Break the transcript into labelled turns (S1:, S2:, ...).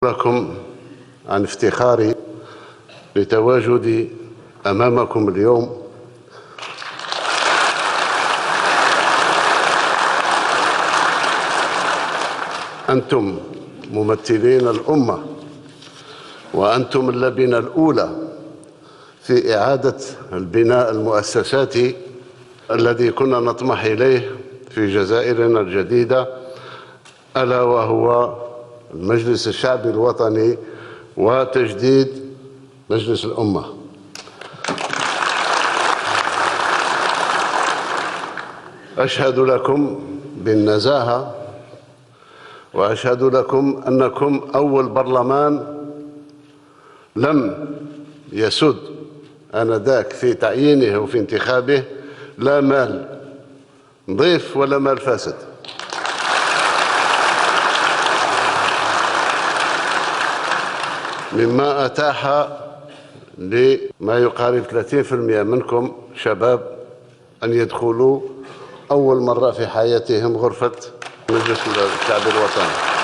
S1: لكم عن افتخاري بتواجدي أمامكم اليوم أنتم ممثلين الأمة، وأنتم اللبنة الأولى في إعادة البناء المؤسساتي الذي كنا نطمح إليه في جزائرنا الجديدة، ألا وهو المجلس الشعبي الوطني وتجديد مجلس الأمة. أشهد لكم بالنزاهة، وأشهد لكم أنكم أول برلمان لم يسد آنذاك في تعيينه وفي انتخابه لا مال ضيف ولا مال فاسد. مما أتاح لما يقارب 30% منكم شباب أن يدخلوا أول مرة في حياتهم غرفة مجلس الشعب الوطني.